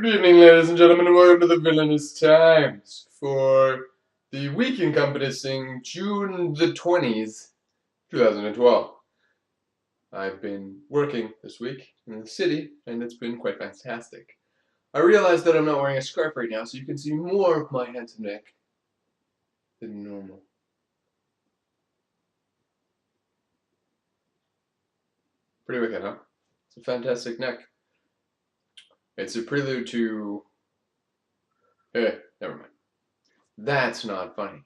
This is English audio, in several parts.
Good evening, ladies and gentlemen, and welcome to the Villainous Times for the week encompassing June the 20th, 2012. I've been working this week in the city, and it's been quite fantastic. I realize that I'm not wearing a scarf right now, so you can see more of my handsome neck than normal. Pretty wicked, huh? It's a fantastic neck. It's a prelude to... never mind. That's not funny.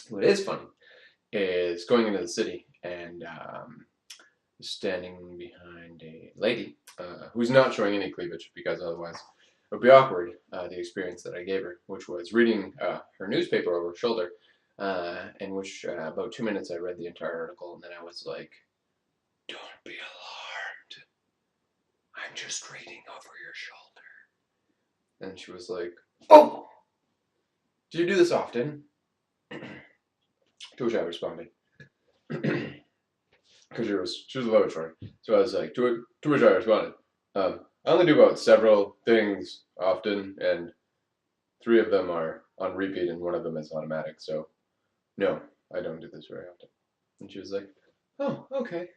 What is funny is going into the city and standing behind a lady who's not showing any cleavage because otherwise it would be awkward, the experience that I gave her, which was reading her newspaper over her shoulder, in which about 2 minutes I read the entire article, and then I was like, don't be alarmed. I'm just reading over your shoulder. And she was like, oh! Do you do this often? To which I responded, because she was a little short. So I was like, to which I responded, I only do about several things often, and 3 of them are on repeat, and 1 of them is automatic. So no, I don't do this very often. And she was like, oh, okay.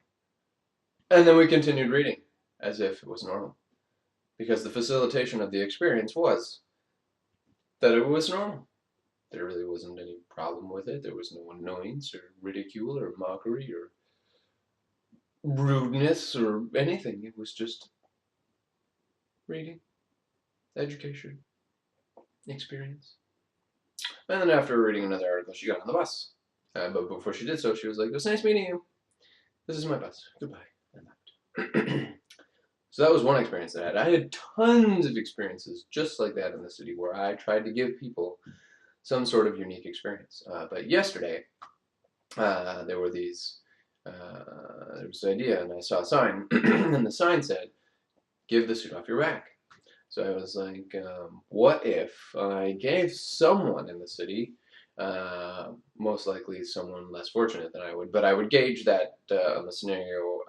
And then we continued reading as if it was normal, because the facilitation of the experience was that it was normal. There really wasn't any problem with it. There was no annoyance or ridicule or mockery or rudeness or anything. It was just reading, education, experience. And then after reading another article, she got on the bus. But before she did so, she was like, it was nice meeting you. This is my bus. Goodbye. And left. So that was one experience that I had. I had tons of experiences just like that in the city where I tried to give people some sort of unique experience. But yesterday, there were these, there was this idea, and I saw a sign, and the sign said, give the suit off your back. So I was like, what if I gave someone in the city, most likely someone less fortunate than I would, but I would gauge that on the scenario,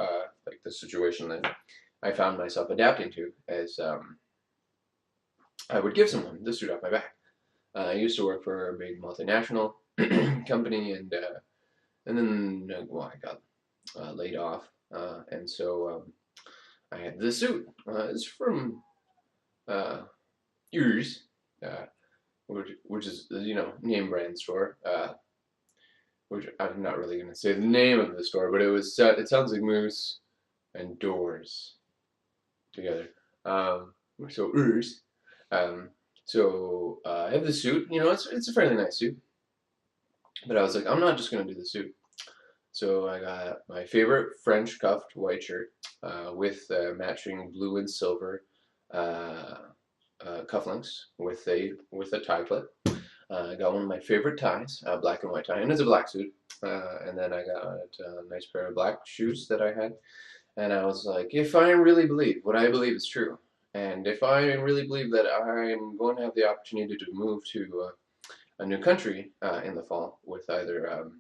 like the situation that I found myself adapting to, as I would give someone the suit off my back. I used to work for a big multinational company, and then well, I got laid off, and so I had this suit. It's from yours, which is name brand store. Which I'm not really gonna say the name of the store, but it sounds like moose and doors together. So yours. So I have the suit. It's a fairly nice suit, but I was like, I'm not just gonna do the suit. So I got my favorite French cuffed white shirt with matching blue and silver cufflinks with a tie clip. I got one of my favorite ties, a black and white tie, and it's a black suit. And then I got a nice pair of black shoes that I had. And I was like, if I really believe what I believe is true, and if I really believe that I'm going to have the opportunity to move to a new country in the fall with either a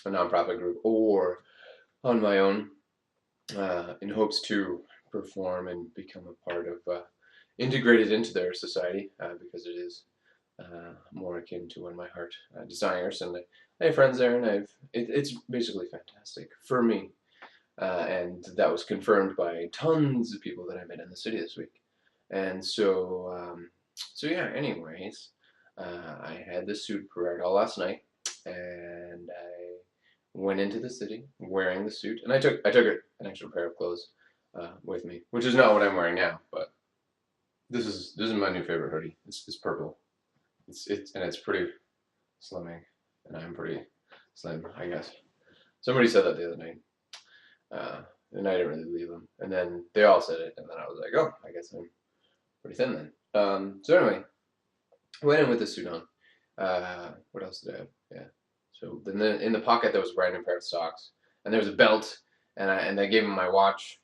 nonprofit group or on my own, in hopes to perform and become a part of, integrated into their society, because it is more akin to what my heart desires. And I have friends there, and it's basically fantastic for me. And that was confirmed by tons of people that I met in the city this week. And so yeah. Anyways, I had this suit prepared all last night, and I went into the city wearing the suit, and I took an extra pair of clothes with me, which is not what I'm wearing now, but this is my new favorite hoodie. It's purple. It's pretty slimming, and I'm pretty slim, I guess. Somebody said that the other night, and I didn't really believe them. And then they all said it, and then I was like, oh, I guess I'm pretty thin then. So anyway, I went in with the suit on. What else did I have? Yeah. So then in the pocket there was a brand new pair of socks, and there was a belt, and I gave him my watch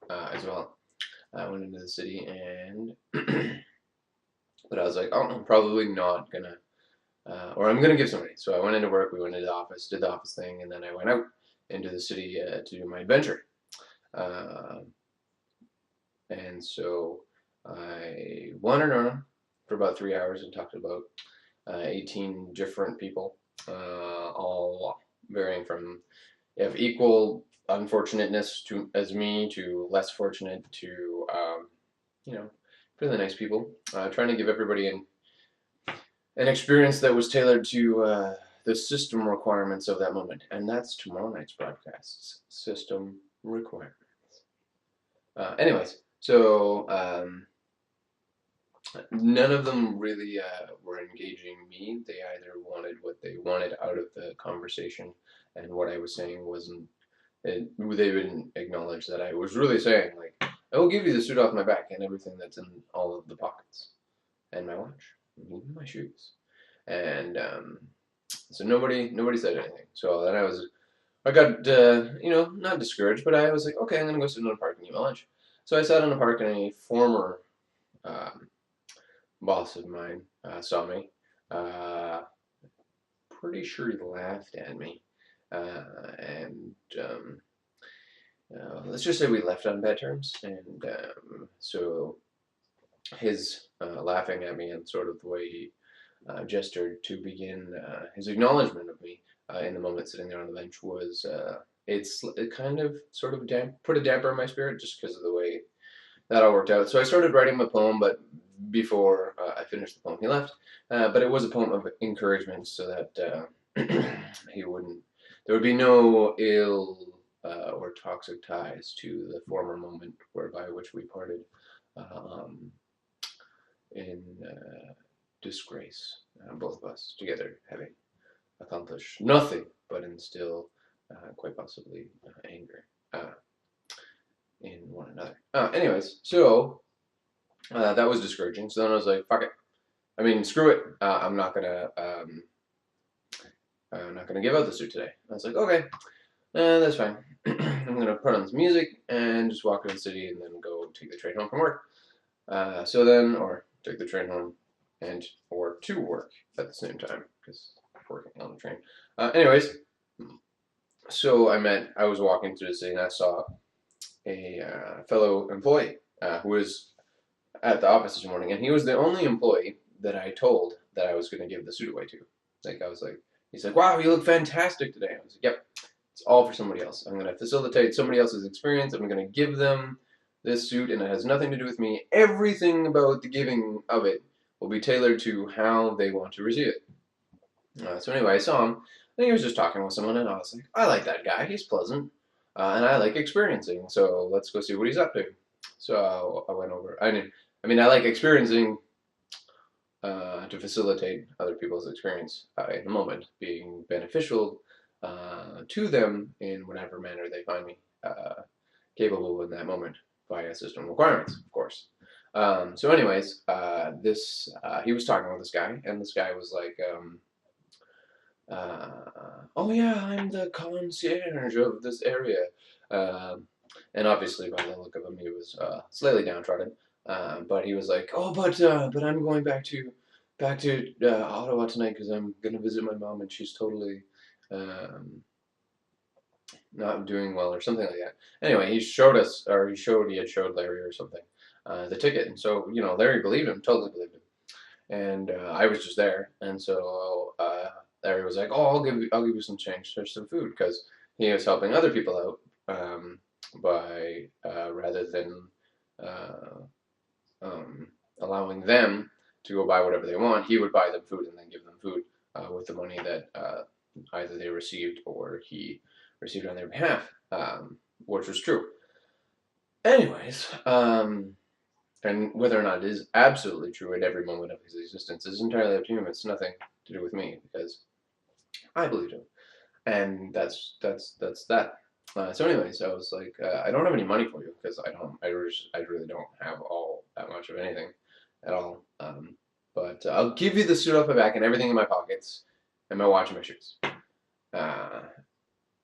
as well. I went into the city, and but I was like, oh, I'm probably not gonna, or I'm gonna give somebody. So I went into work. We went into the office, did the office thing, and then I went out into the city to do my adventure. And so I wandered around for about 3 hours and talked to about 18 different people, all varying from of equal unfortunateness to as me to less fortunate to you know really nice people. Trying to give everybody an experience that was tailored to the system requirements of that moment, and that's tomorrow night's broadcast's system requirements. Anyways, so none of them really were engaging me. They either wanted what they wanted out of the conversation, and what I was saying wasn't. They didn't acknowledge that I was really saying, like, I will give you the suit off my back and everything that's in all of the pockets, and my watch, and even my shoes, and so nobody said anything. So then I got not discouraged, but I was like, okay, I'm gonna go sit in a park and eat my lunch. So I sat in a park, and a former um, boss of mine saw me. Uh, Pretty sure he laughed at me. And let's just say we left on bad terms. And so his laughing at me and sort of the way he gestured to begin his acknowledgement of me in the moment sitting there on the bench was it kind of sort of put a damper on my spirit just because of the way that all worked out. So I started writing my poem, but before I finished the poem, he left. But it was a poem of encouragement, so that he wouldn't. There would be no ill or toxic ties to the former moment whereby which we parted um, in disgrace, both of us together, having accomplished nothing but instill quite possibly anger in one another. Anyways, so that was discouraging. So then I was like, fuck it. I mean, screw it. I'm not gonna give out the suit today. I was like, okay, that's fine. I'm gonna put on some music and just walk around the city and then go take the train home from work. Or take the train home or to work at the same time because working on the train. Anyways, so I was walking through the city and I saw a fellow employee who was at the office this morning, and he was the only employee that I told that I was going to give the suit away to. He's like, wow, you look fantastic today. I was like, yep, it's all for somebody else. I'm going to facilitate somebody else's experience. I'm going to give them this suit, and it has nothing to do with me. Everything about the giving of it will be tailored to how they want to receive it. So anyway, I saw him, and he was just talking with someone, and I was like, I like that guy. He's pleasant, and I like experiencing. So let's go see what he's up to. So I went over. I like experiencing to facilitate other people's experience in the moment, being beneficial to them in whatever manner they find me capable in that moment via system requirements, of course. So anyways, he was talking with this guy, and this guy was like, oh yeah, I'm the concierge of this area. And obviously by the look of him, he was slightly downtrodden. But he was like, oh, but I'm going back to Ottawa tonight because I'm gonna visit my mom, and she's totally not doing well or something like that. Anyway, he had showed Larry or something the ticket, and so Larry believed him, totally believed him, and I was just there, and so Larry was like, oh, I'll give you some change, there's some food, because he was helping other people out by rather than allowing them to go buy whatever they want, he would buy them food and then give them food with the money that either they received or he received on their behalf, which was true. Anyways, and whether or not it is absolutely true at every moment of his existence is entirely up to him. It's nothing to do with me because I believed him, and that's that. So anyways, I was like, I don't have any money for you because I really don't have all that much of anything at all. But I'll give you the suit off my back and everything in my pockets and my watch and my shoes.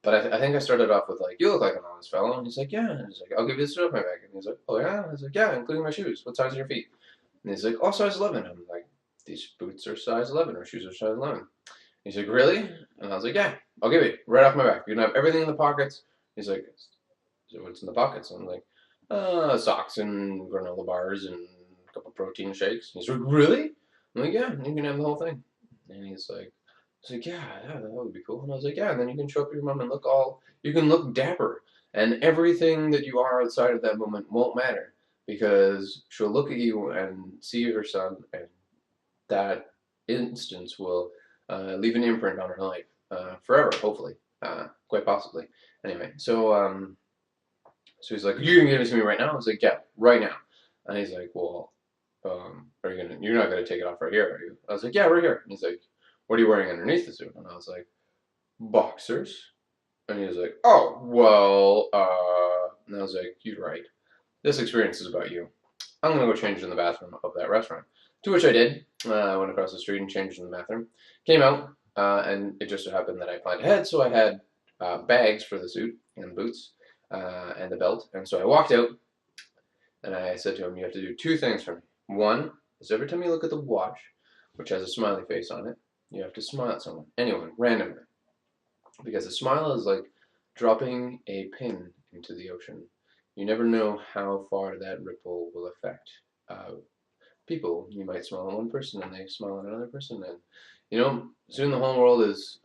But I think I started off with like, you look like an honest fellow. And he's like, yeah. And he's like, I'll give you the suit off my back. And he's like, oh yeah? I was like, yeah, including my shoes. What size are your feet? And he's like, oh, size 11. I'm like, these boots are size 11 or shoes are size 11. He's like, really? And I was like, yeah, I'll give you right off my back. You can have everything in the pockets. He's like, so what's in the pockets? And I'm like, socks and granola bars and a couple protein shakes. He's like, really? I'm like, yeah, you can have the whole thing. And he's like, yeah, that would be cool. And I was like, yeah, and then you can show up to your mom and you can look dapper. And everything that you are outside of that moment won't matter because she'll look at you and see her son, and that instance will leave an imprint on her life forever, hopefully, quite possibly. Anyway, so he's like, "You can give it to me right now?" I was like, "Yeah, right now." And he's like, "Well, you're not gonna take it off right here, are you?" I was like, "Yeah, right here." And he's like, "What are you wearing underneath the suit?" And I was like, "Boxers." And he was like, "Oh, well, and I was like, "You're right. This experience is about you. I'm gonna go change in the bathroom of that restaurant." To which I did. I went across the street and changed in the bathroom. Came out, and it just so happened that I planned ahead, so I had bags for the suit and boots and the belt. And so I walked out, and I said to him, "You have to do two things for me. One is every time you look at the watch, which has a smiley face on it, you have to smile at someone, anyone, randomly, because a smile is like dropping a pin into the ocean. You never know how far that ripple will affect people. You might smile at one person and they smile at another person, and soon the whole world is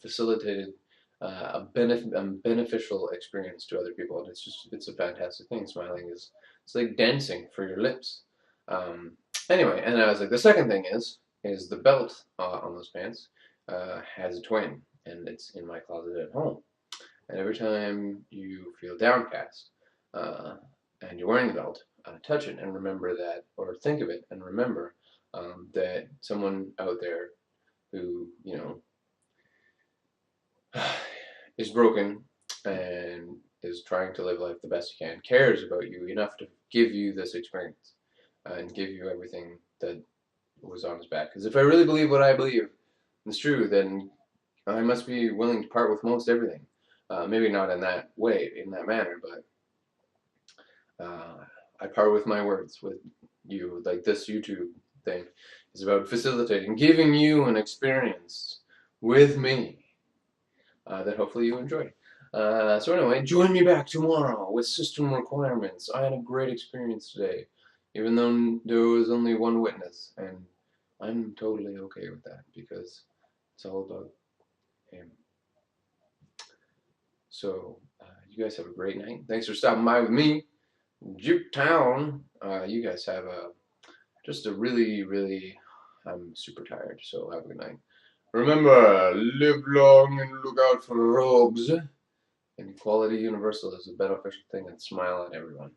facilitated a beneficial experience to other people, and it's a fantastic thing. Smiling is it's like dancing for your lips. Anyway, and I was like, the second thing is the belt on those pants has a twin, and it's in my closet at home. And every time you feel downcast and you're wearing the belt, touch it and remember that, or think of it and remember that someone out there who, is broken and is trying to live life the best he can, cares about you enough to give you this experience and give you everything that was on his back. Because if I really believe what I believe is true, then I must be willing to part with most everything. Maybe not in that way, in that manner, but I part with my words with you. Like this YouTube thing is about facilitating, giving you an experience with me that hopefully you enjoy. So anyway, join me back tomorrow with system requirements. I had a great experience today, even though there was only one witness, and I'm totally okay with that because it's all about him. So you guys have a great night. Thanks for stopping by with me, Juketown. You guys have just a really, really. I'm super tired, so have a good night. Remember, live long and look out for rogues. And equality universal is a beneficial thing, and smile at everyone.